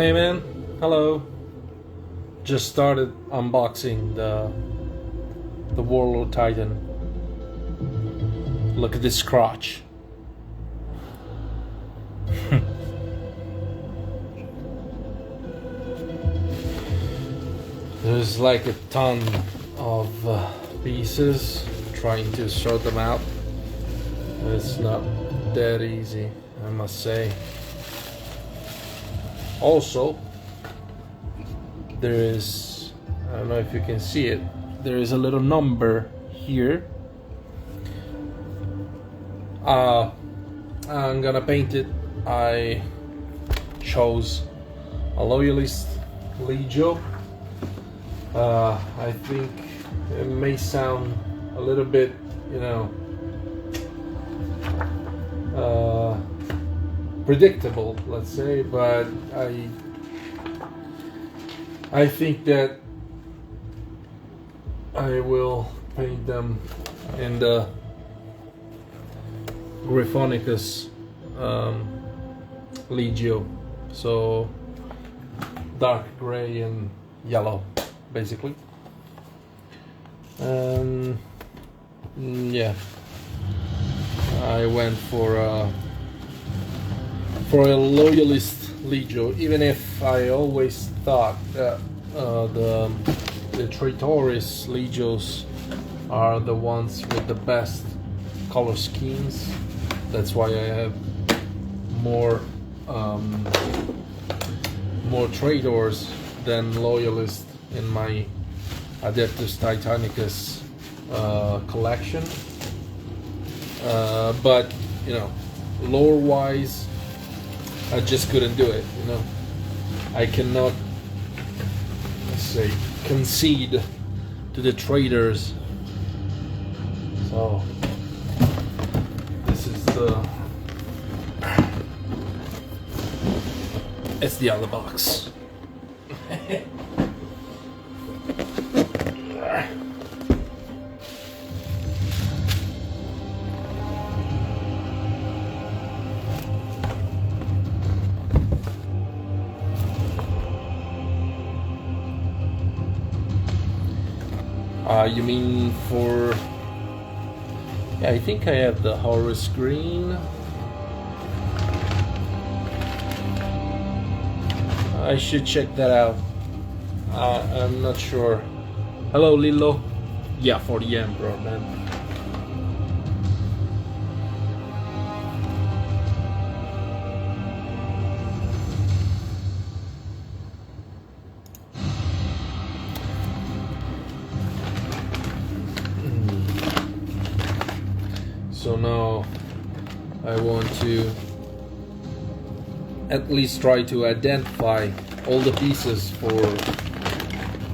Hey man, hello. Just started unboxing the Warlord Titan. Look at this crotch. There's like a ton of pieces, trying to sort them out. It's not that easy, I must say. Also, there is, I don't know if you can see it, there is a little number here. I'm gonna paint it. I chose a Loyalist Legio. I think it may sound a little bit, predictable, let's say, but I think that I will paint them in the Gryphonicus Legio, so dark gray and yellow basically. Yeah, I went for a loyalist Legio, even if I always thought that the Traitoris Legios are the ones with the best color schemes. That's why I have more Traitors than Loyalists in my Adeptus Titanicus collection. But you know, lore wise, I just couldn't do it. You know, I cannot, let's say, concede to the traders. So this is it's the other box. You mean for... Yeah, I think I have the Horus Green. I should check that out. I'm not sure. Hello, Lilo. Yeah, for the Emperor, man. So now I want to at least try to identify all the pieces for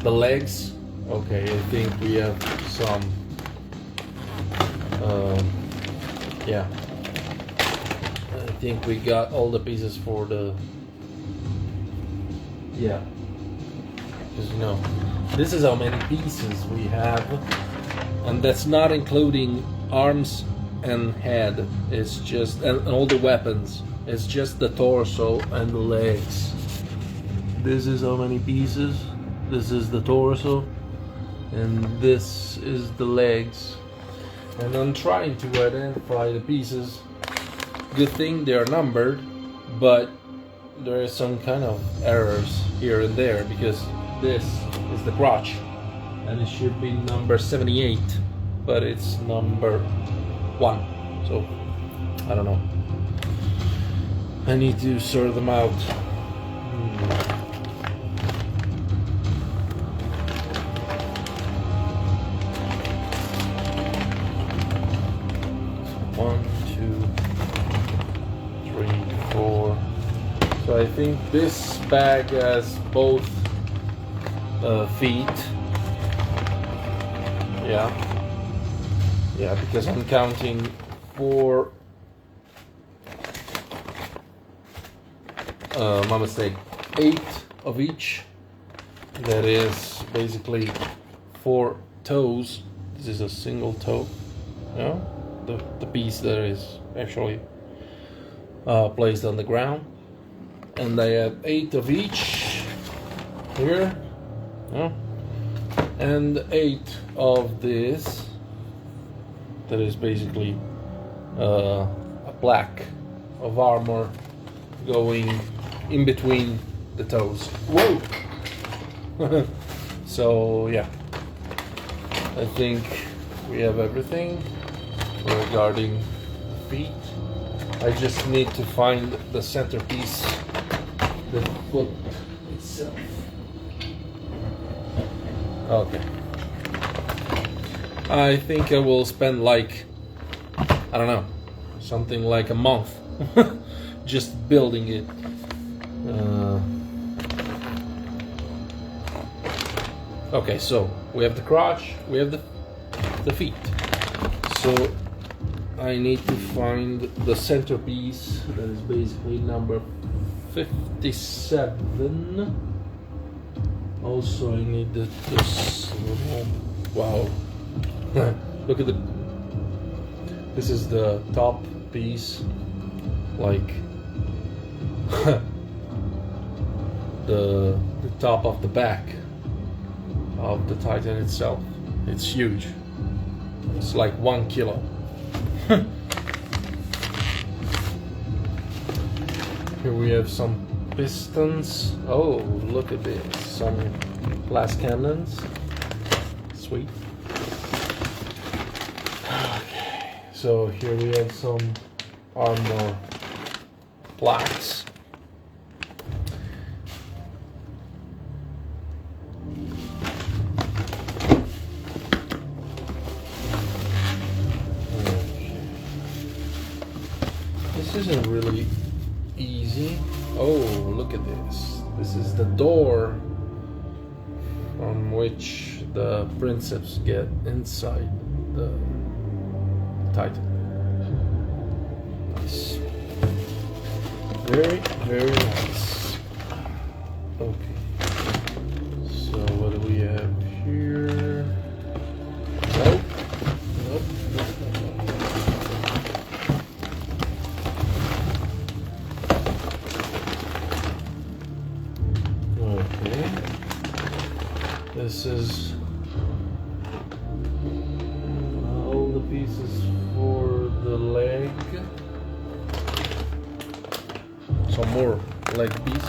the legs. Okay, I think we have some yeah, I think we got all the pieces for the, yeah, because you know, this is how many pieces we have, and that's not including arms and head. It's just, and all the weapons. It's just the torso and the legs. This is how many pieces. This is the torso, and this is the legs. And I'm trying to identify the pieces. Good thing they are numbered, but there is some kind of errors here and there, because this is the crotch, and it should be number 78, but it's number 1. So I don't know. I need to sort them out. One, two, three, four. So I think this bag has both feet. Yeah. Yeah, because I'm counting 4. My mistake. 8 of each. That is basically 4 toes. This is a single toe. No, the piece that is actually placed on the ground, and I have 8 of each here. No, and 8 of this. That is basically a plaque of armor going in between the toes. Whoa! So yeah, I think we have everything regarding feet. I just need to find the centerpiece, the foot itself. Okay. I think I will spend like, I don't know, something like a month just building it. Okay, so we have the crotch, we have the feet. So I need to find the centerpiece, that is basically number 57. Also I need this little, wow. Look at this is the top piece, like the top of the back of the Titan itself. It's huge. It's like 1 kilo. Here we have some pistons. Oh, look at this. Some glass cannons. Sweet. Okay, so here we have some armor plaques. This isn't really easy. Oh, look at this. This is the door from which the princeps get inside the Titan. Nice. Very, very nice. Okay. So what do we have here? Nope. Nope. Okay. This is all the pieces for the leg. Some more leg pieces.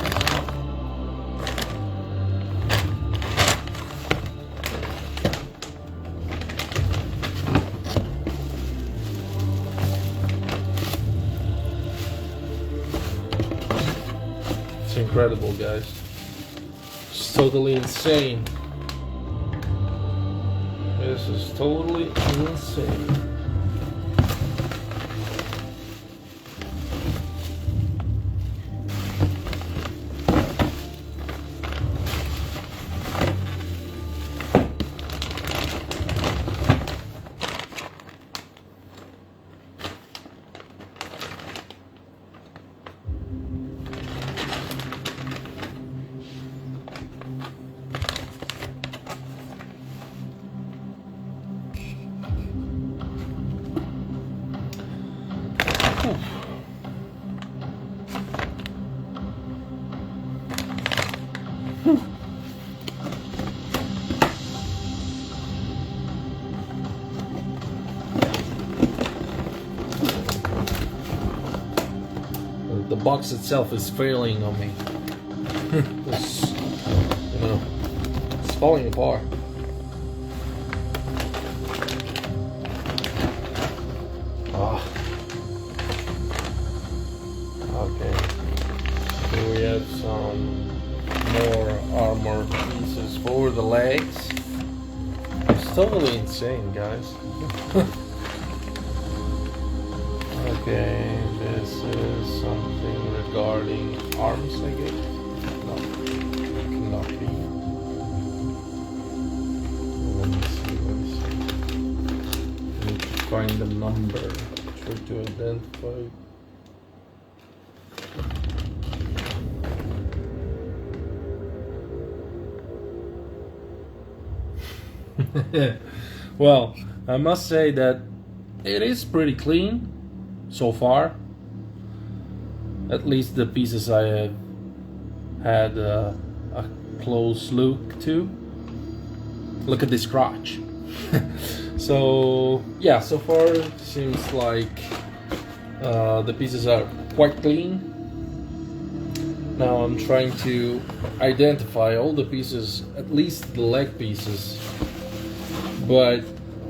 It's incredible, guys. It's totally insane. This is totally insane. The box itself is failing on me. It's, you know, it's falling apart. Ah. Okay. Here we have some more armor pieces for the legs. It's totally insane, guys. Okay, this is something regarding arms, I guess. No, it cannot be. Let me see. I need to find the number. Try to identify. Well, I must say that it is pretty clean so far. At least the pieces I have had a close look to. Look at this crotch. So yeah, so far it seems like the pieces are quite clean. Now I'm trying to identify all the pieces, at least the leg pieces, but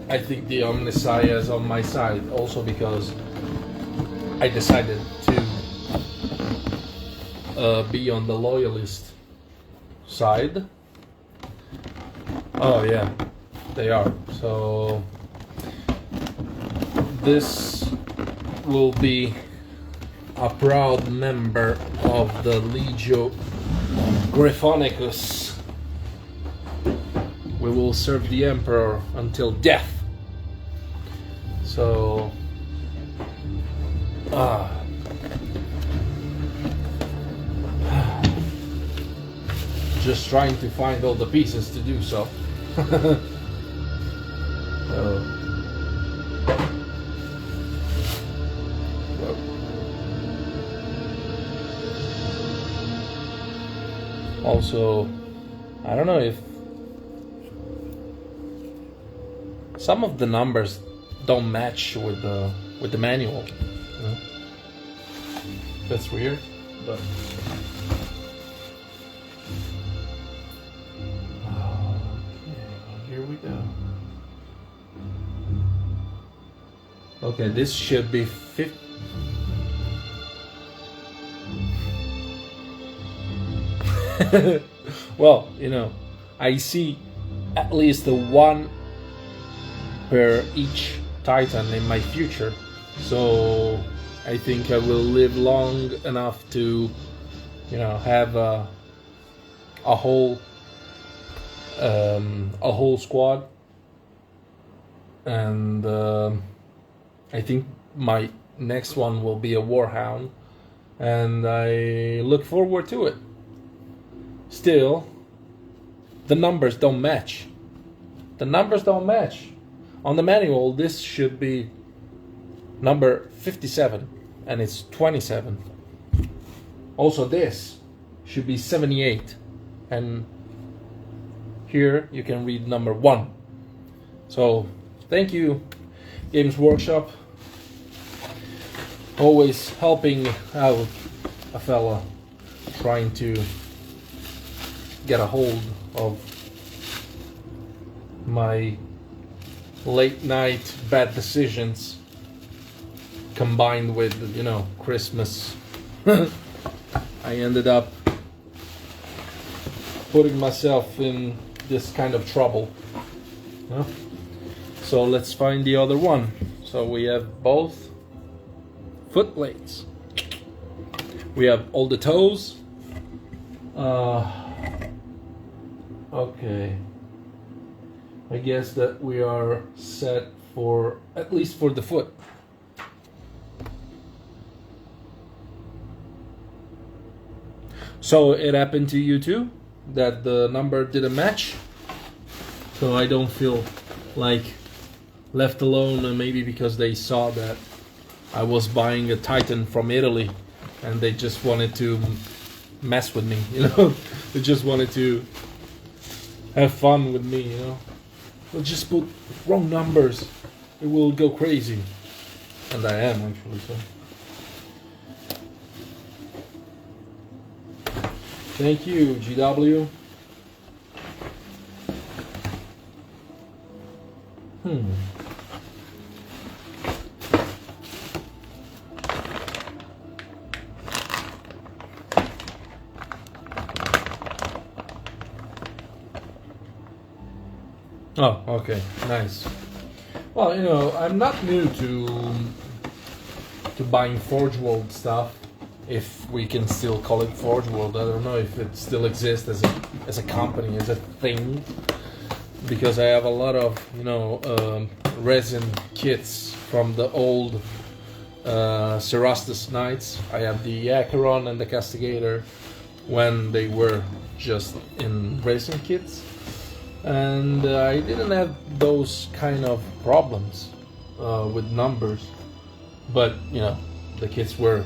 I think the Omnissiah is on my side also because I decided to be on the loyalist side. Oh yeah, they are. So this will be a proud member of the Legio Griffonicus. We will serve the Emperor until death. So just trying to find all the pieces to do so. Also, I don't know if some of the numbers don't match with the manual. You know? That's weird, but okay, here we go. Okay, this should be 50. Well, you know, I see at least the one per each Titan in my future, so I think I will live long enough to, you know, have a whole squad, and I think my next one will be a Warhound, and I look forward to it. Still, the numbers don't match. The numbers don't match. On the manual, this should be number 57, and it's 27. Also, this should be 78, and here you can read number 1. So, thank you, Games Workshop. Always helping out a fella trying to get a hold of my late night bad decisions combined with, you know, Christmas. I ended up putting myself in this kind of trouble. Huh? So let's find the other one. So we have both foot plates. We have all the toes. Okay. I guess that we are set for, at least for the foot. So it happened to you too, that the number didn't match? So I don't feel like left alone, maybe because they saw that I was buying a Titan from Italy and they just wanted to mess with me, you know? They just wanted to have fun with me, you know? They'll just put wrong numbers, it will go crazy. And I am actually, so. Thank you, GW. Oh, okay, nice. Well, you know, I'm not new to buying Forge World stuff, if we can still call it Forge World. I don't know if it still exists as a company, as a thing, because I have a lot of, you know, resin kits from the old Cerastus Knights. I have the Acheron and the Castigator when they were just in resin kits. And I didn't have those kind of problems with numbers, but you know, the kits were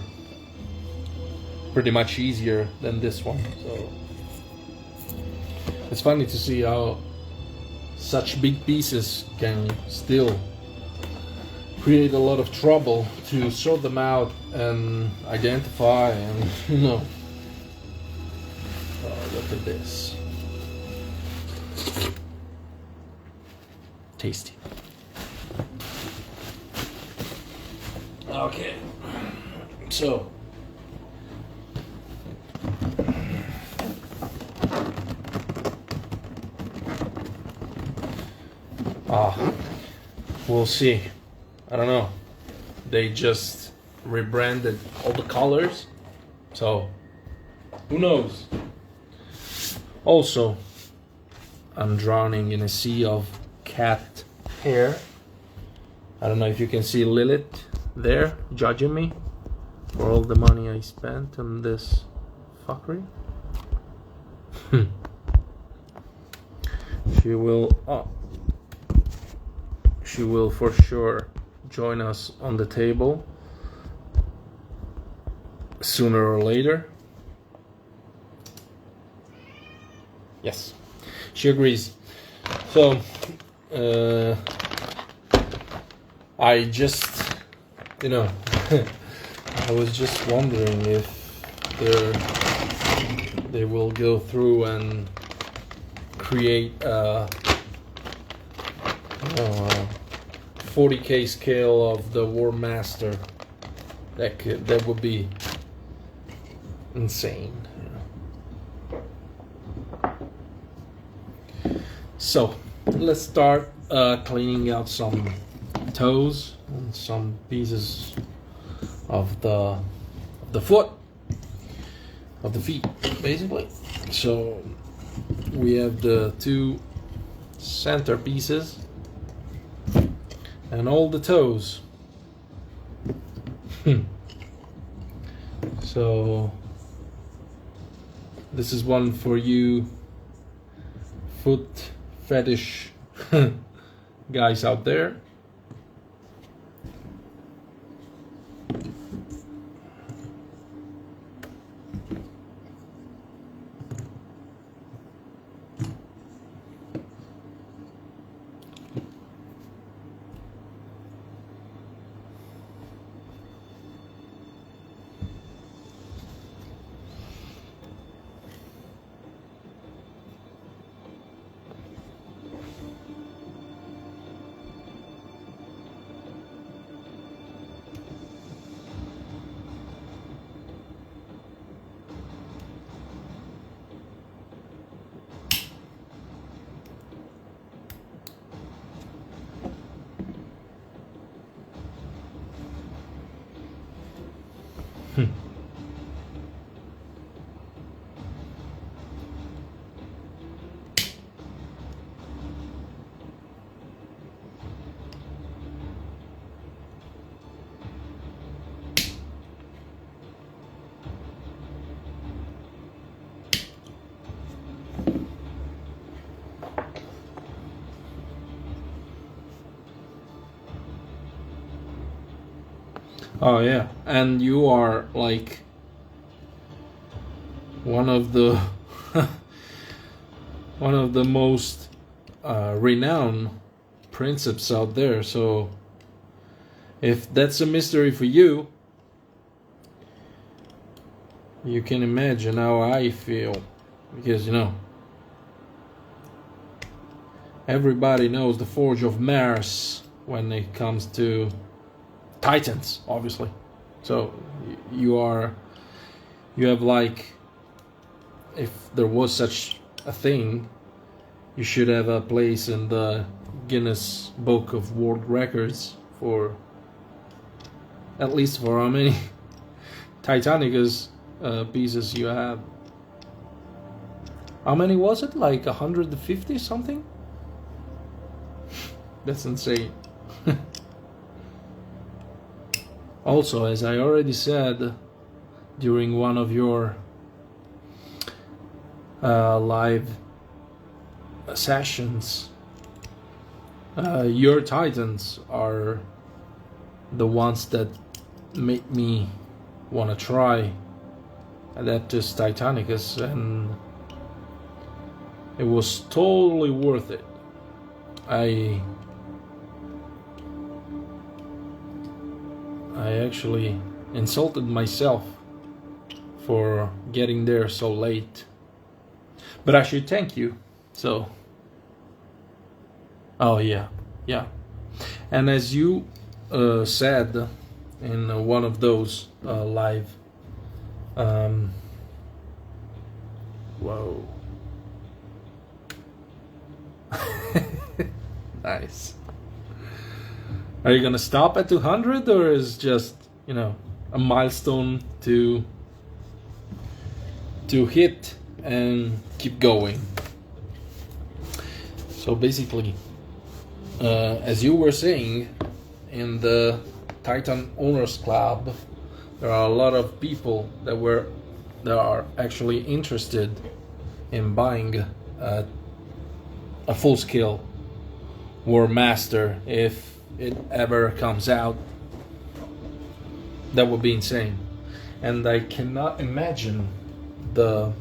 pretty much easier than this one. So it's funny to see how such big pieces can still create a lot of trouble to sort them out and identify, and you know. Oh, look at this. Tasty. Okay, so we'll see. I don't know. They just rebranded all the colors, so who knows? Also, I'm drowning in a sea of cat hair. I don't know if you can see Lilith there judging me for all the money I spent on this fuckery. She will for sure join us on the table sooner or later. Yes, she agrees. So I just, you know, I was just wondering if they will go through and create a 40K scale of the War Master. That would be insane. So let's start cleaning out some toes and some pieces of the foot, of the feet, basically. So we have the two center pieces and all the toes. So this is one for you foot fetish guys out there. Oh yeah, and you are like one of the one of the most renowned princeps out there. So if that's a mystery for you, you can imagine how I feel, because you know everybody knows the Forge of Mars when it comes to Titans, obviously. So you have like, if there was such a thing, you should have a place in the Guinness Book of World Records for at least for how many Titanicus pieces you have. How many was it? Like 150 something? That's insane. Also, as I already said during one of your live sessions, your Titans are the ones that make me want to try Adeptus Titanicus, and it was totally worth it. I actually insulted myself for getting there so late, but I should thank you. So, oh yeah, and as you said in one of those live, whoa, nice. Are you gonna stop at 200, or is just, you know, a milestone to hit and keep going? So basically, as you were saying, in the Titan Owners Club, there are a lot of people that are actually interested in buying a full-scale War Master if it ever comes out. That would be insane, and I cannot imagine the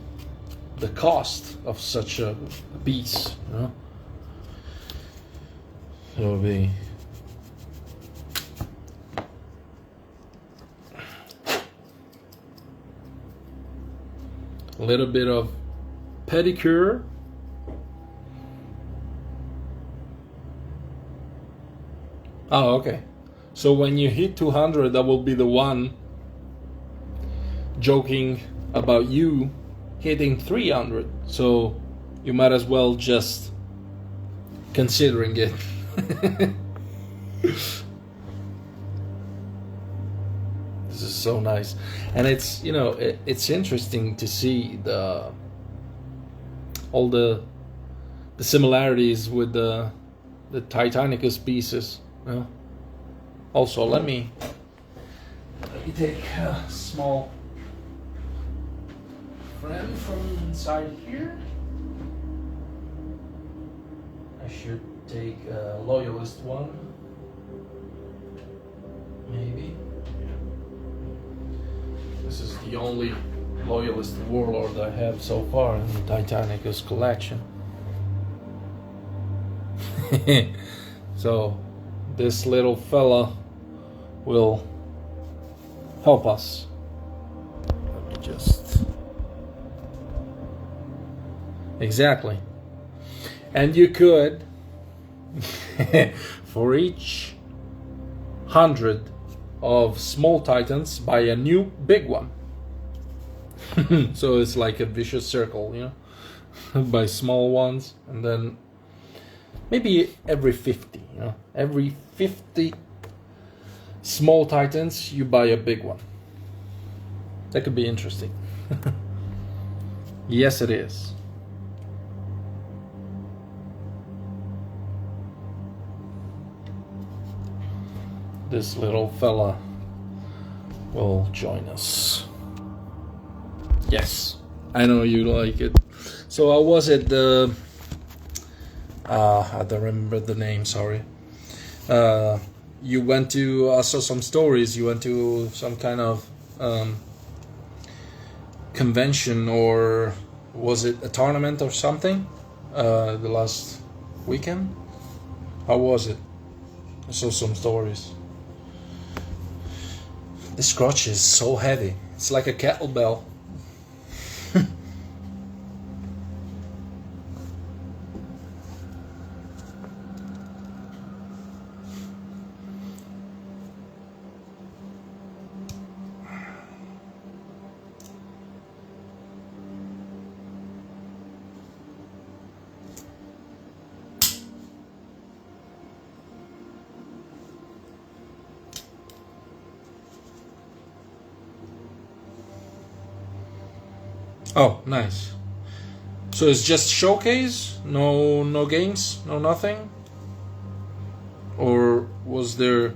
cost of such a piece. You know? It would be a little bit of pedicure. Oh, okay. So when you hit 200, that will be the one joking about you hitting 300. So you might as well just considering it. This is so nice, and it's, you know, it's interesting to see all the similarities with the Titanicus pieces. You know? Also, let me take a small frame from inside here. I should take a loyalist one, maybe. This is the only loyalist warlord I have so far in the Titanicus collection. So this little fella will help us. Let me just... Exactly. And you could, for each 100 of small titans, buy a new big one. So it's like a vicious circle, you know. Buy small ones, and then maybe every 50, you know, every 50 small titans you buy a big one. That could be interesting. Yes, it is. This little fella will join us. Yes, I know you like it. So I was at the I don't remember the name, sorry. You went to, I saw some stories, you went to some kind of convention, or was it a tournament or something, the last weekend? How was it? I saw some stories. This crotch is so heavy. It's like a kettlebell. Oh, nice. So it's just showcase? No games? No nothing? Or was there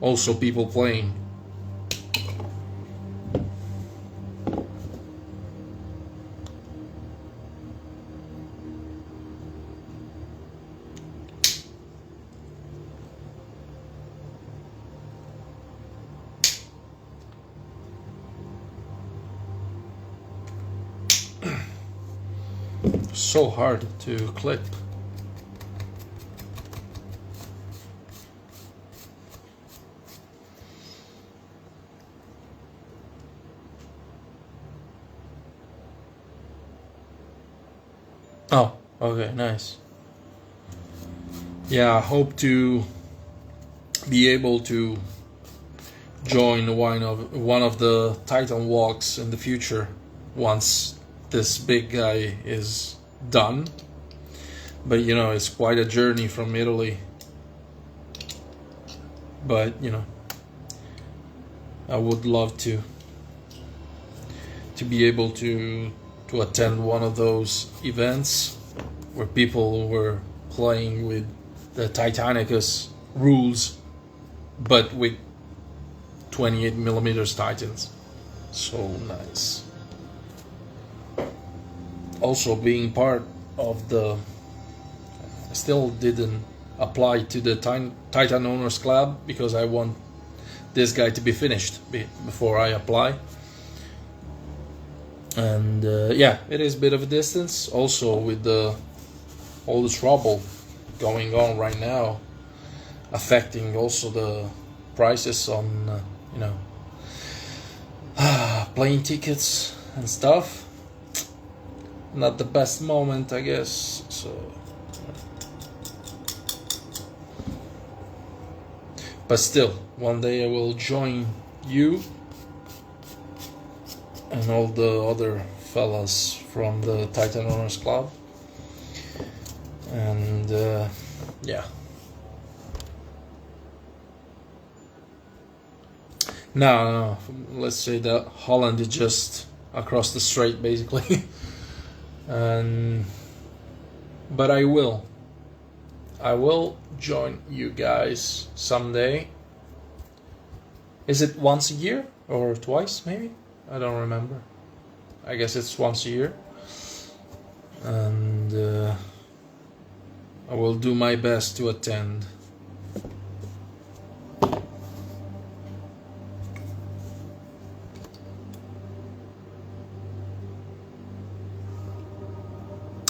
also people playing? So hard to clip. Oh, okay, nice. Yeah, I hope to be able to join one of the Titan walks in the future once this big guy is done. But you know, it's quite a journey from Italy. But you know, I would love to be able to attend one of those events where people were playing with the Titanicus rules, but with 28mm Titans. So nice. Also being part of the... I still didn't apply to the Titan Owners Club because I want this guy to be finished before I apply. And yeah, it is a bit of a distance. Also with all the trouble going on right now, affecting also the prices on you know, plane tickets and stuff. not the best moment, I guess. So, but still, one day I will join you and all the other fellas from the Titan Owners Club, and yeah. No, let's say that Holland is just across the strait, basically. But I will join you guys someday. Is it once a year or twice, maybe? I don't remember. I guess it's once a year. And I will do my best to attend.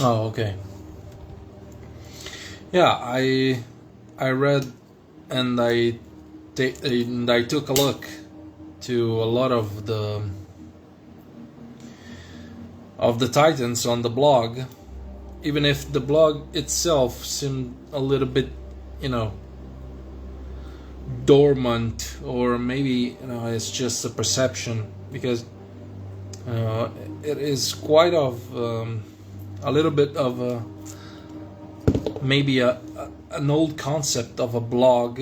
Oh, okay. Yeah, I read and I took a look to a lot of the Titans on the blog, even if the blog itself seemed a little bit, dormant, or maybe it's just a perception, because it is quite of a little bit of maybe an old concept of a blog.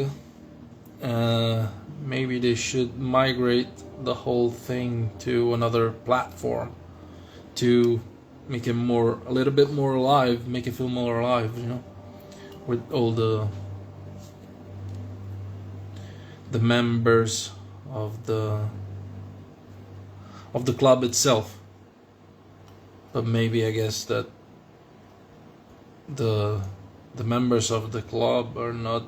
Maybe they should migrate the whole thing to another platform to make it a little bit more alive, make it feel more alive, with all the members of the club itself. But maybe I guess that the members of the club are not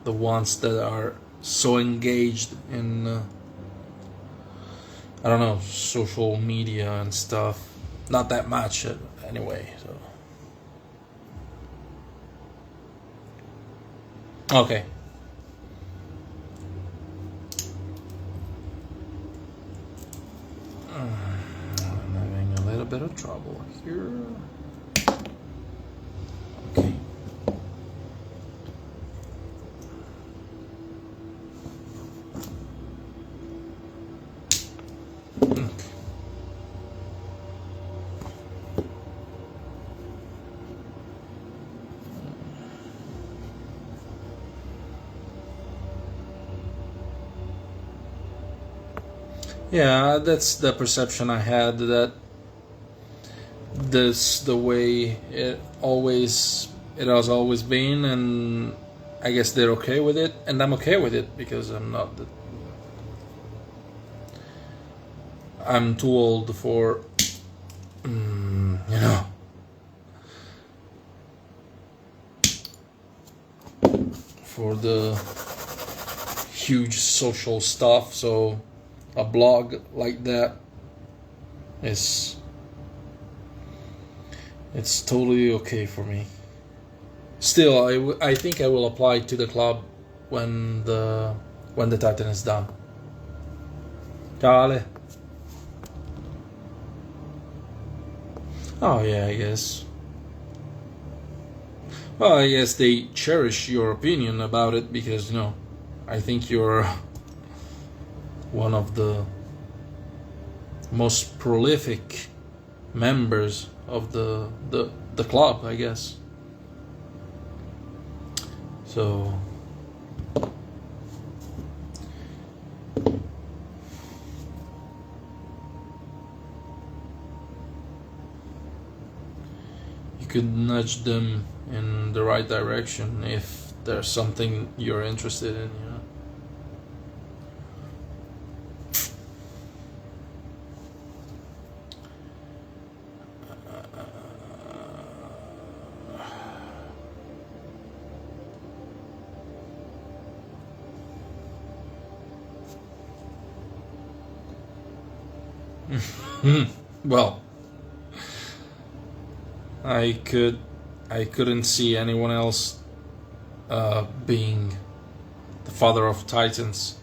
the ones that are so engaged in I don't know, social media and stuff. Not that much anyway, so okay. I'm having a little bit of trouble here. Okay. Yeah, that's the perception I had, that this the way it has always been, and I guess they're okay with it, and I'm okay with it because I'm too old for for the huge social stuff, so a blog like that it's totally okay for me. Still, I think I will apply to the club when the Titan is done. Ciao Ale. Oh yeah, I guess. Well, I guess they cherish your opinion about it because I think you're one of the most prolific members of the club, I guess. So you could nudge them in the right direction if there's something you're interested in, Well, I couldn't see anyone else being the father of Titans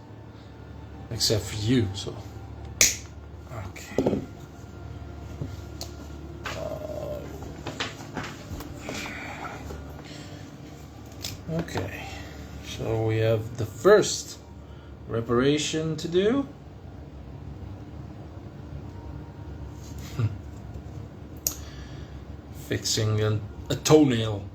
except for you, so okay. Okay, so we have the first reparation to do. Fixing a toenail.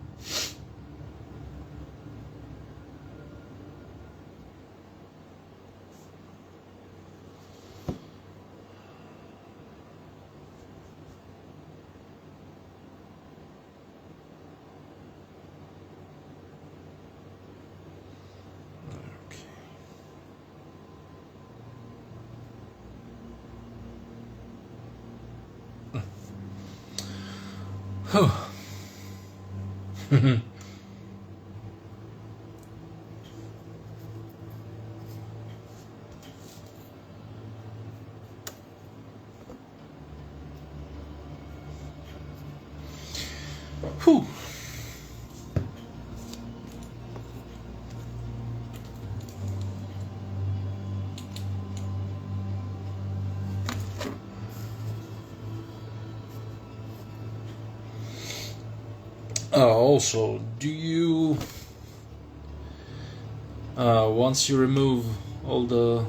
Whew. Also, do you once you remove all the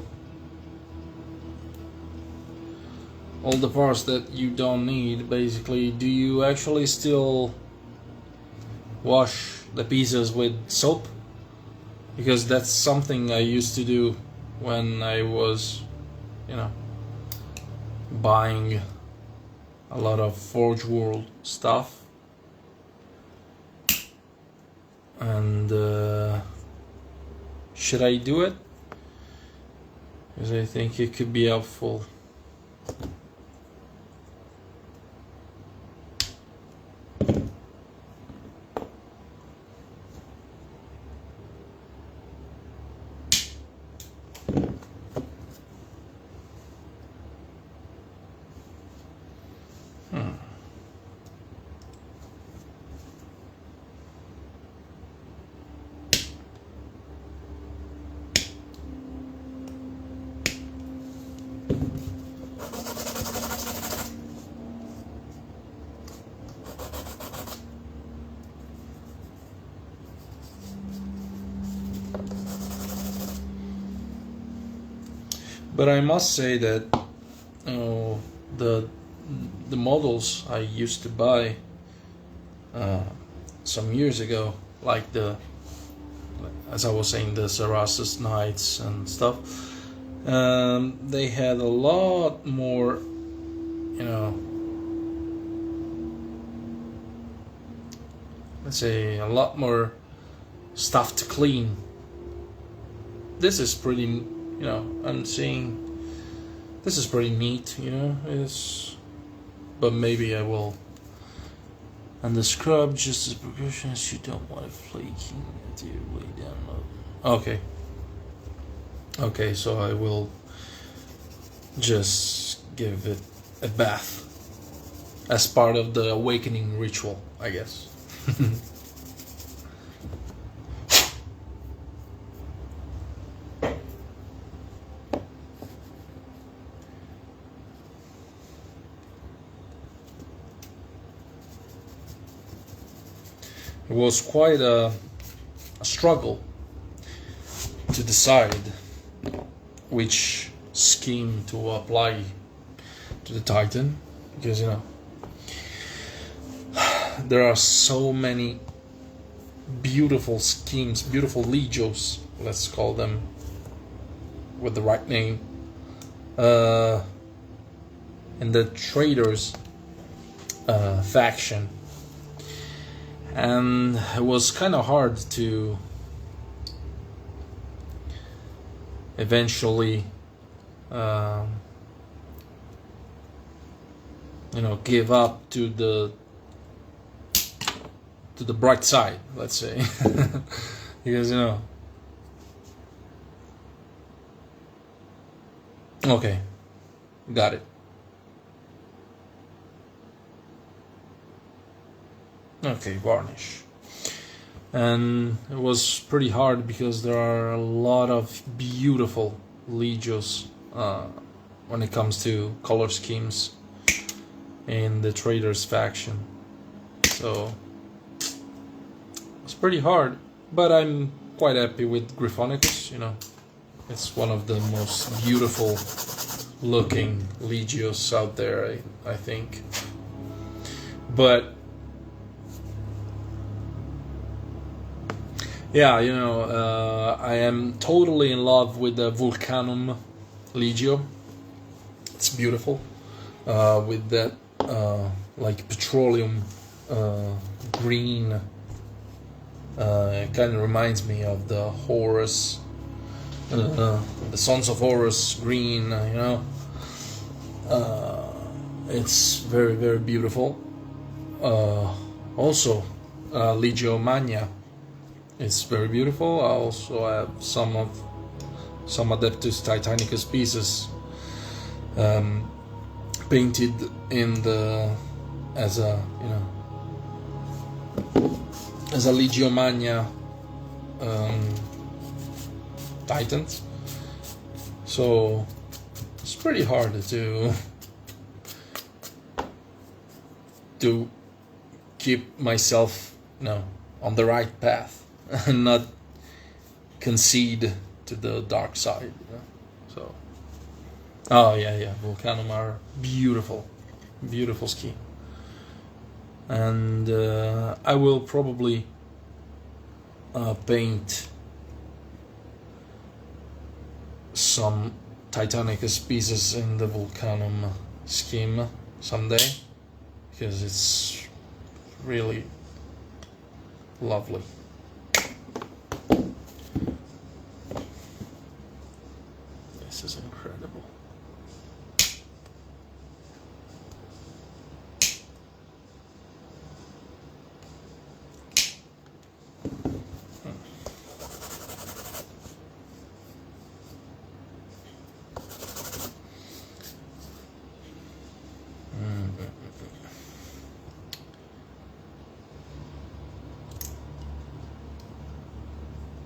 parts that you don't need, basically, do you actually still wash the pieces with soap? Because that's something I used to do when I was, buying a lot of Forge World stuff. And should I do it? Because I think it could be helpful. But I must say that the models I used to buy some years ago, like as I was saying, the Sarasis Knights and stuff, they had a lot more, let's say, a lot more stuff to clean. This is pretty, I'm seeing this is pretty neat, but maybe I will. And the scrub, just as precautions, you don't want it flaking at your way down low. Okay, so I will just give it a bath as part of the awakening ritual, I guess. It was quite a struggle to decide which scheme to apply to the Titan, because there are so many beautiful schemes, beautiful legios, let's call them with the right name, in the traders faction. And it was kind of hard to eventually, give up to the bright side, let's say, because Okay, got it. Okay, varnish. And it was pretty hard because there are a lot of beautiful legios when it comes to color schemes in the traders faction. So it's pretty hard, but I'm quite happy with Gryphonicus. You know, it's one of the most beautiful looking Legios out there, I think. But yeah, you know, I am totally in love with the Vulcanum Legio. It's beautiful, with that like petroleum green. It kind of reminds me of the Horus, the Sons of Horus green. You know, it's very, very beautiful. Also, Legio Magna is very beautiful. I also have some Adeptus Titanicus pieces painted in the as a Legio Magna Titans. So it's pretty hard to keep myself, on the right path and not concede to the dark side. So, oh yeah, Vulcanum are beautiful ski, and I will probably paint some Titanicus pieces in the Vulcanum scheme someday, because it's really lovely. This is incredible.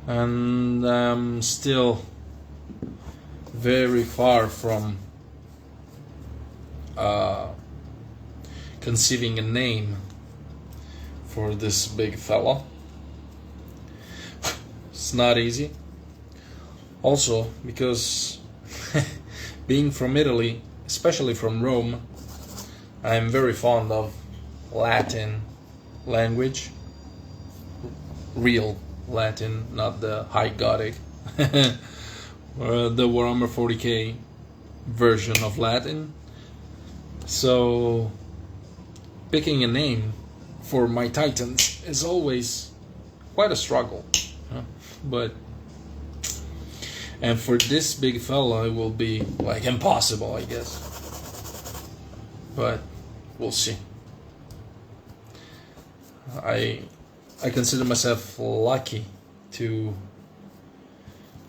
And I'm still very far from conceiving a name for this big fella. It's not easy. Also, because being from Italy, especially from Rome, I'm very fond of Latin language. Real Latin, not the High Gothic or the Warhammer 40k version of Latin. So picking a name for my Titans is always quite a struggle, but and for this big fella it will be like impossible, I guess, but we'll see. I consider myself lucky to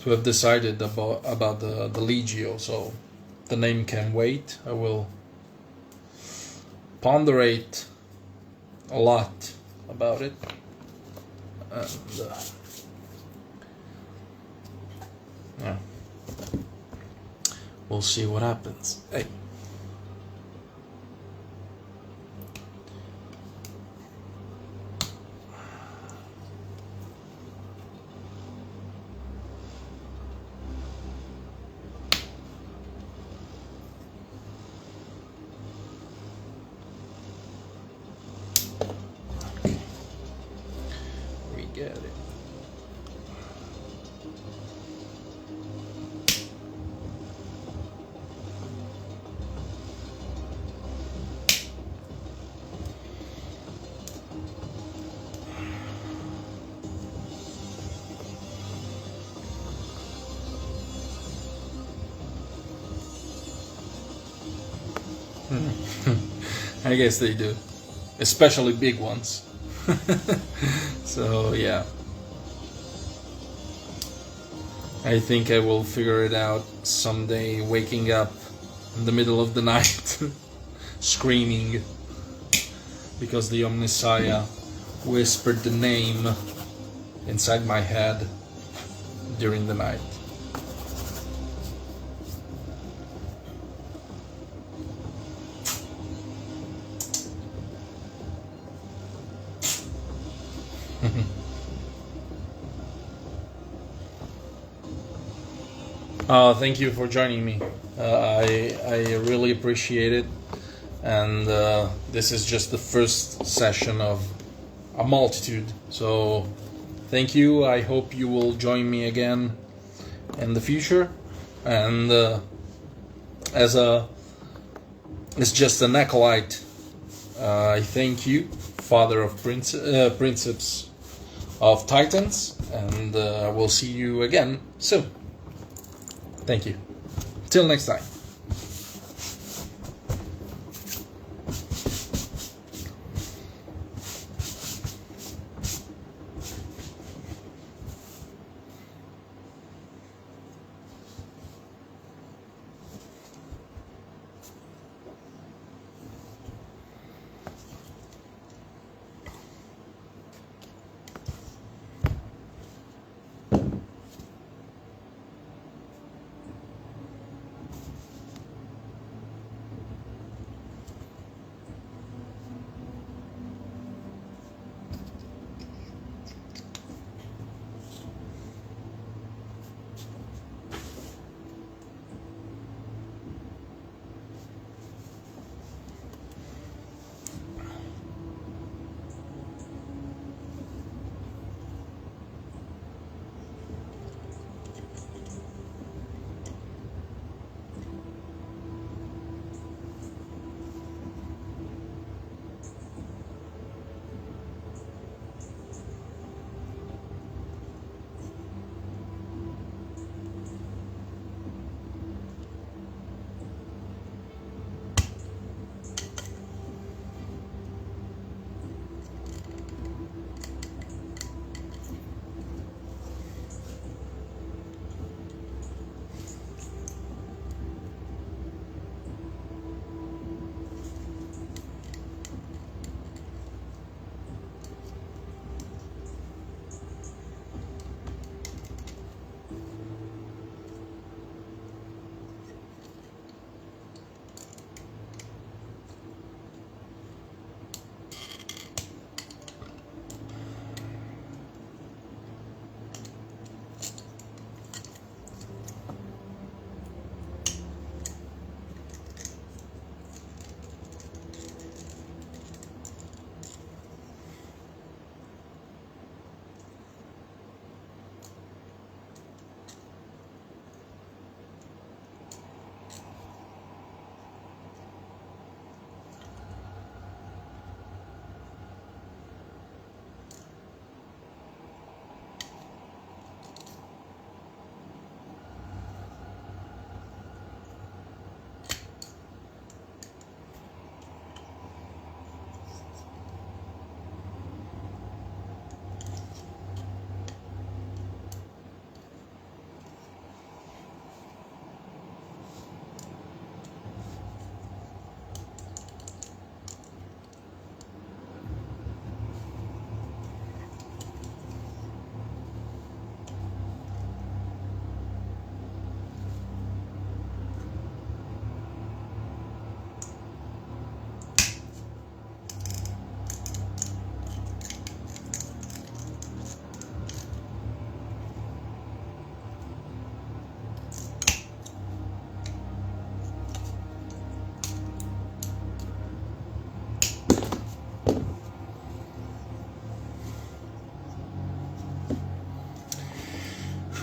have decided about the Legio, so the name can wait. I will ponderate a lot about it, and yeah, we'll see what happens. Hey. Get it. I guess they do, especially big ones. So yeah, I think I will figure it out someday, waking up in the middle of the night screaming because the Omnissiah whispered the name inside my head during the night. Thank you for joining me. I really appreciate it, and this is just the first session of a multitude. So, thank you. I hope you will join me again in the future. And as just an acolyte, I thank you, Father of Princeps of Titans, and I will see you again soon. Thank you. Till next time.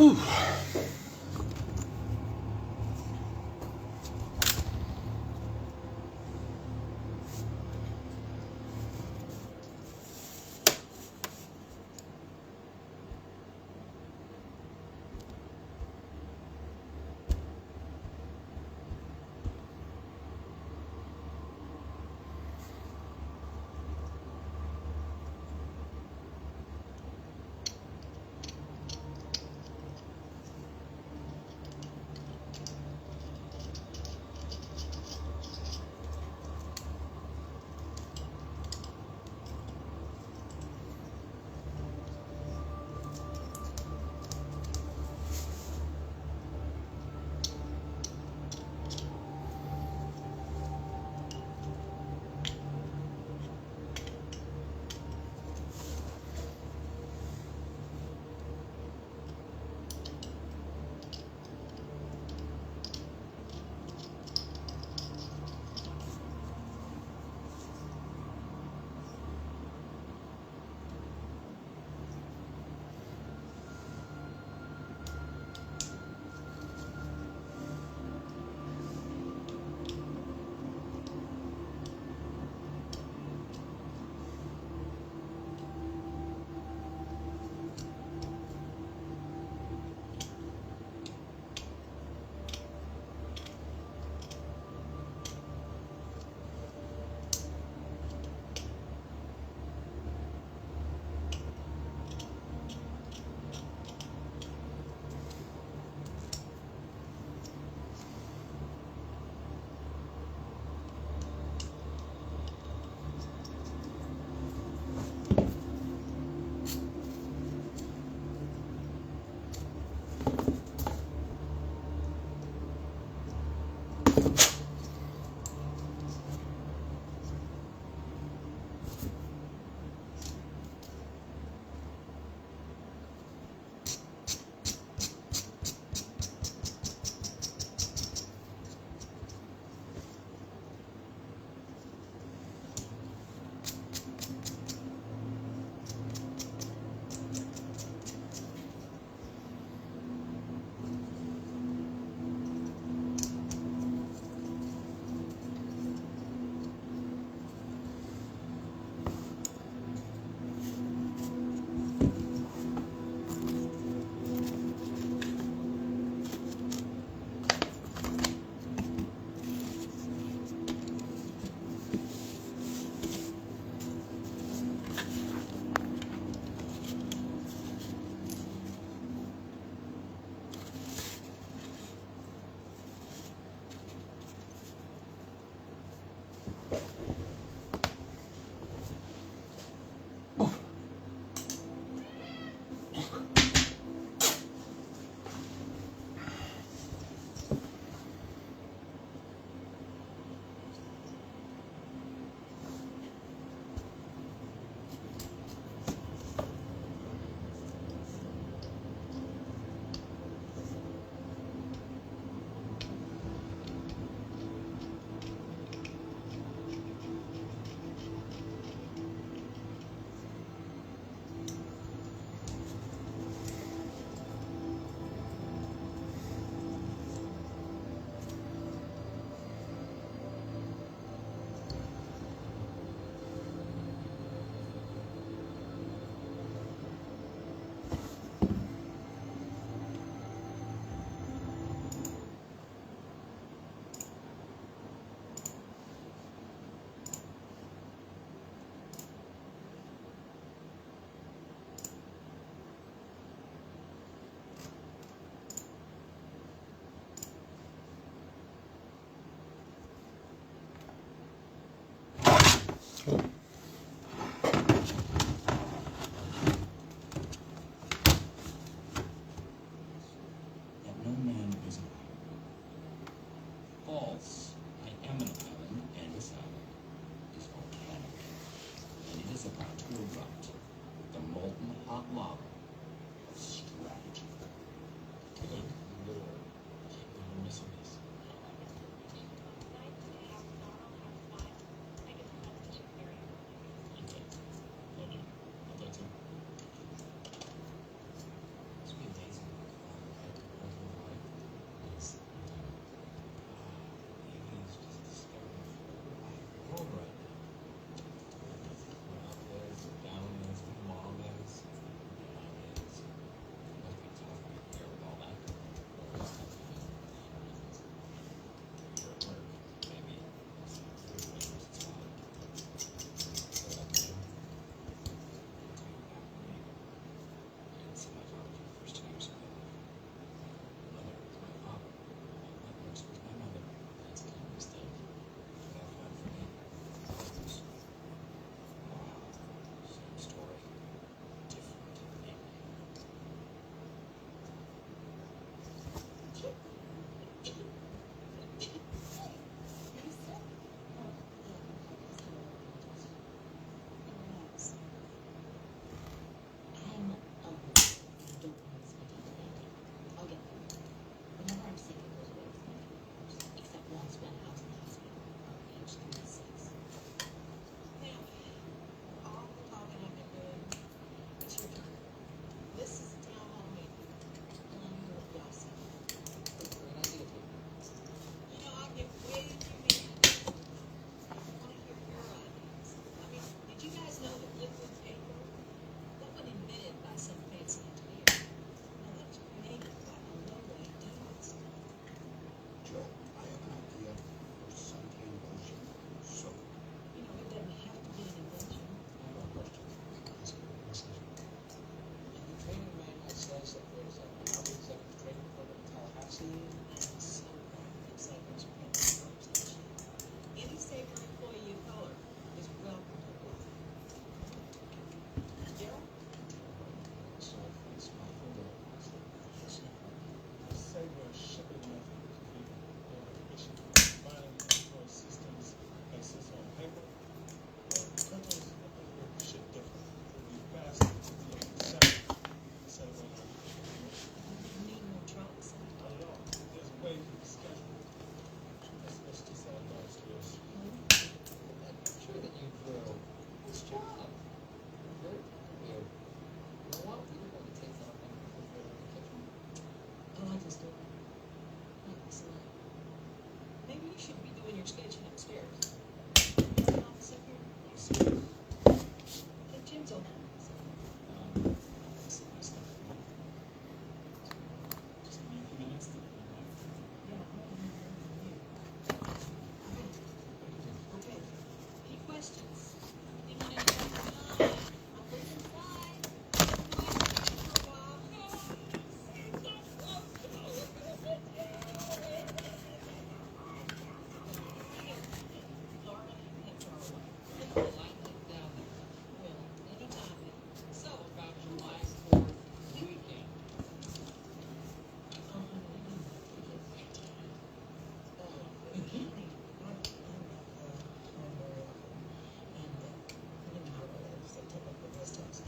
Whew. false. I am an island, and this island is volcanic. And it is about to erupt with the molten hot lava of strategy. Good lord. You're missing this. Okay. Love you. I'll talk to you. It's been amazing. Aliens just discovering the world right now. We're out there, it's down there, it's mom is, down there, it's must be tough right there with all that. Your work, maybe it's food members, it's fine. So up to him. And so my father for the first 2 years of my life. Mother was my father. My nurse was my mother. That's kind of mistake. But I found for me. Wow. Same story. Different ending. I'll get them. Whenever I'm sick, it goes away with me. Except once when I was in the hospital, age 36. Now, all the talking I've been doing, it's your turn. This is a town hall meeting. And I'm here with y'all say. Great idea, too. You know, I get way too many ideas. I want to hear your ideas. I mean, did you guys know that liquid paper, that wasn't invented by some fancy engineer? No, that was created by a low-way dudes. Joe, I have an idea for suntan lotion soap. You know, it doesn't have to be an invention. I have a question. In the training manual says that there's an Army executive training program in Tallahassee. I'm so proud of Executive Station. Any safer employee of color is welcome to work. Daryl? So it's my folder. Saber shipping method is being efficient, combining control systems that sits on paper or purpose or ship different. It will be faster to be able to sell instead of waiting on You need more trucks. not at all. There's a way to schedule. Let's just add those to this. I'm sure that you've this job. Very weird. You know what? We were going to take that up in the kitchen. I like this door. Excellent. Maybe you should be doing your sketching upstairs. Your office up here. The gym's open. Just give me a few minutes to Okay. Any questions? Anyone in the I'm looking inside. Laura, that's our way. Lightning down there. Well, anytime. So, About July 4th weekend.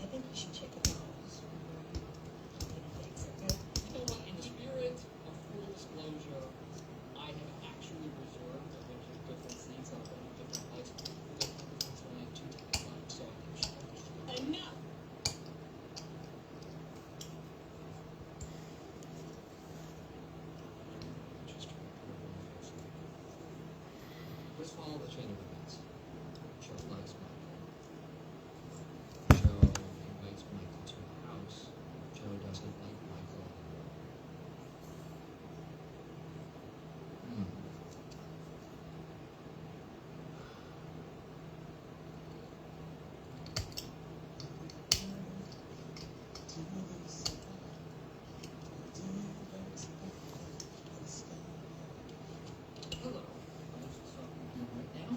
I think you should check it out. You know what? In the spirit of full disclosure, I have actually reserved a bunch of different seats on a bunch of different flights. It's only 2 tickets left, so I think we should focus. Enough. Let's follow the chain of events. Joe likes Michael. Joe invites Michael to the house. Joe doesn't like Michael anymore. Hello. I'm just talking to you right now.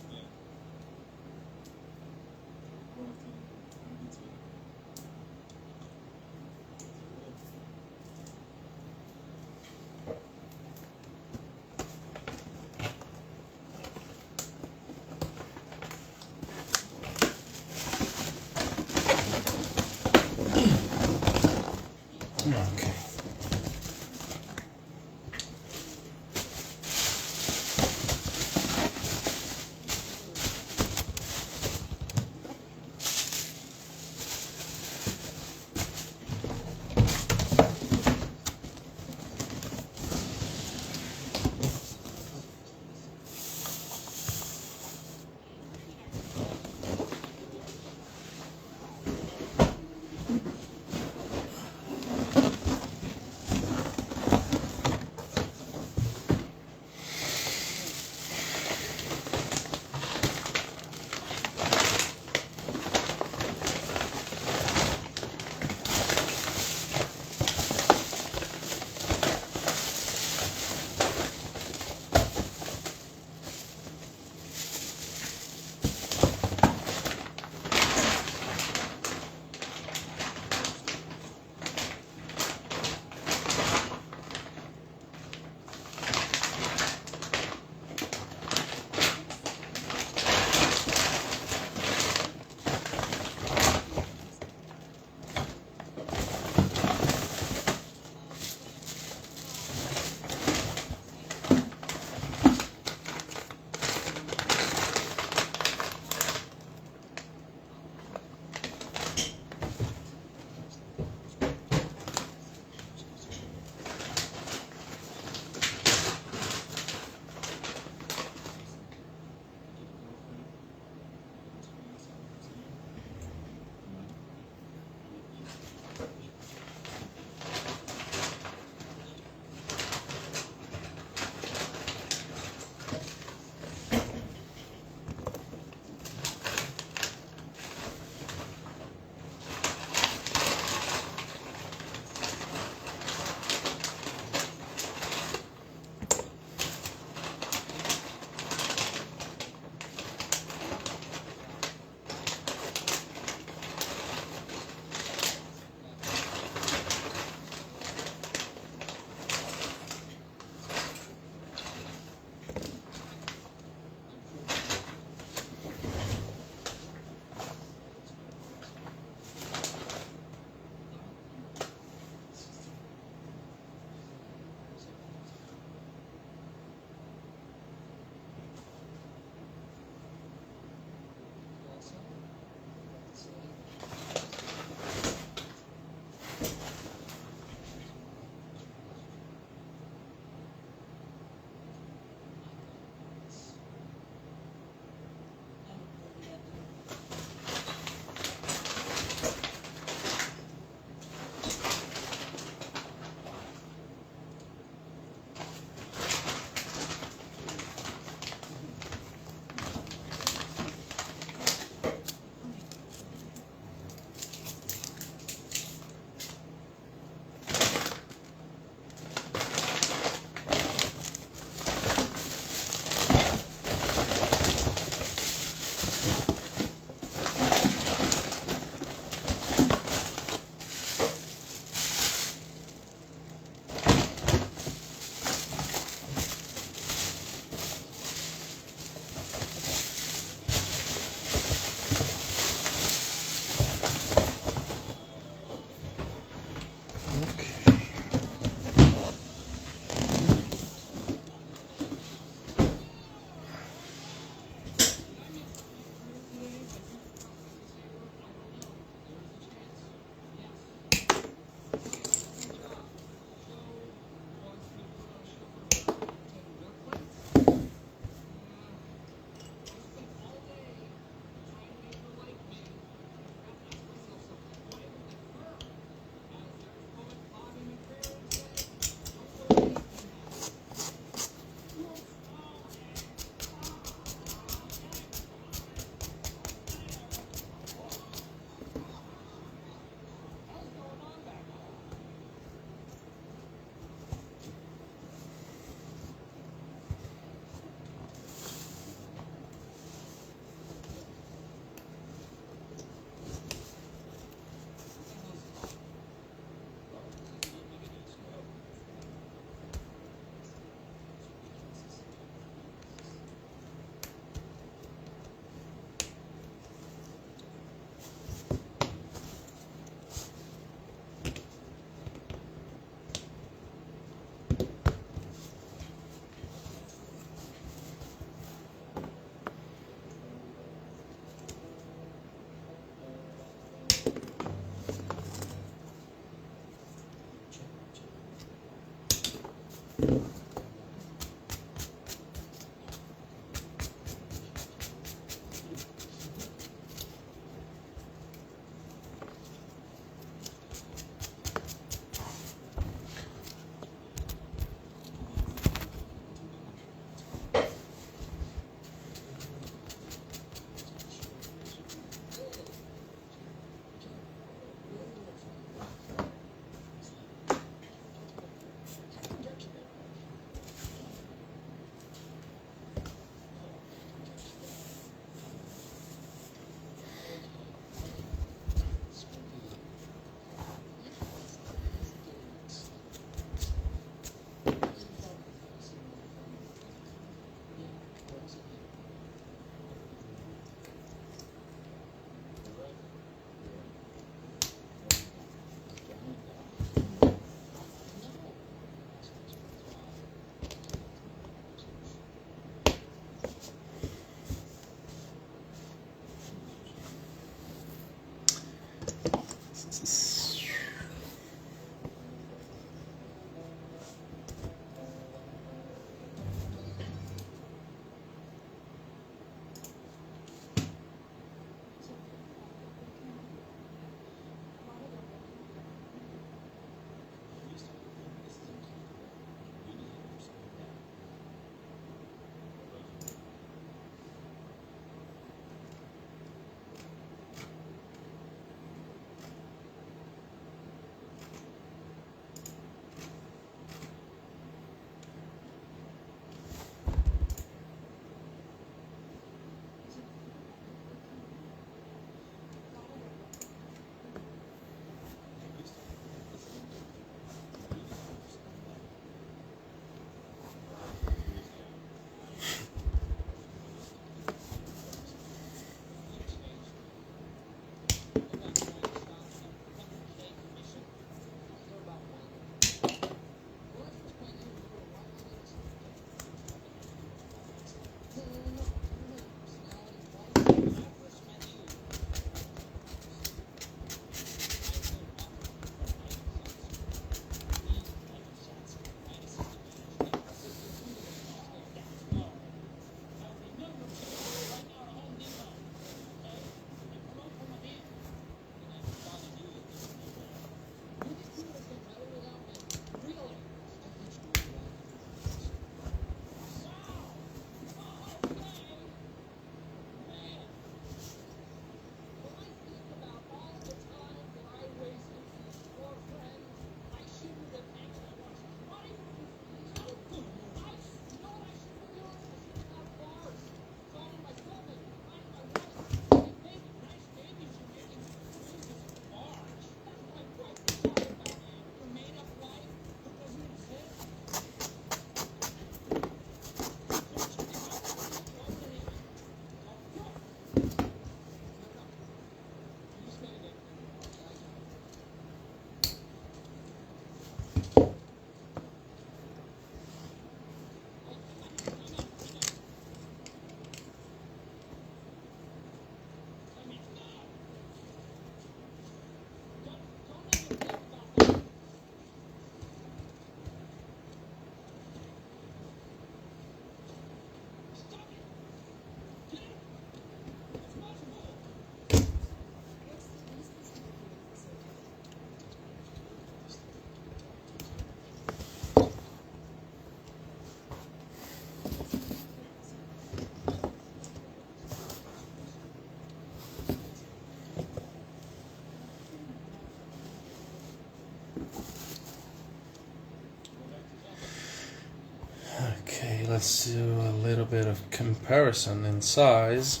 Okay, let's do a little bit of comparison in size.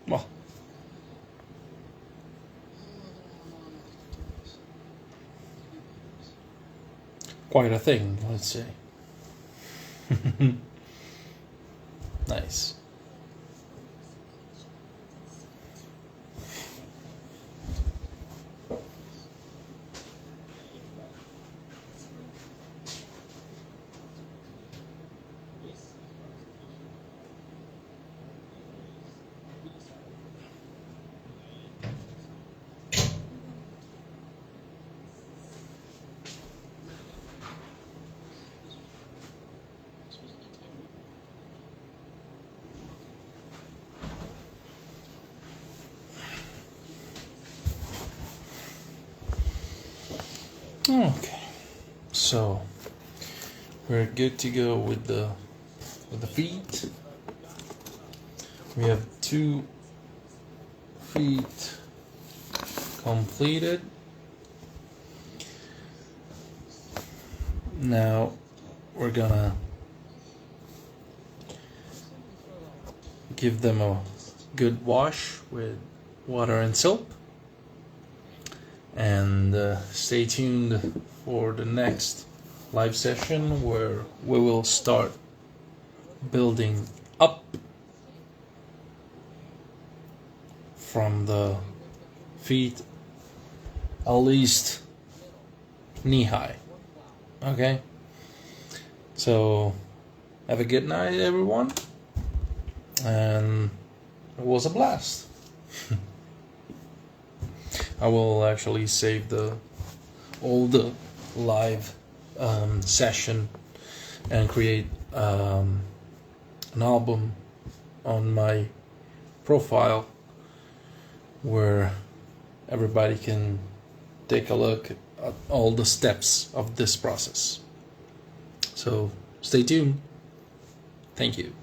Well, quite a thing, let's say. Nice. Okay, so we're good to go with the feet. We have 2 feet completed. Now we're gonna give them a good wash with water and soap. And stay tuned for the next live session where we will start building up from the feet at least knee high. Okay, so have a good night everyone, and it was a blast. I will actually save all the live session and create an album on my profile where everybody can take a look at all the steps of this process. So stay tuned. Thank you.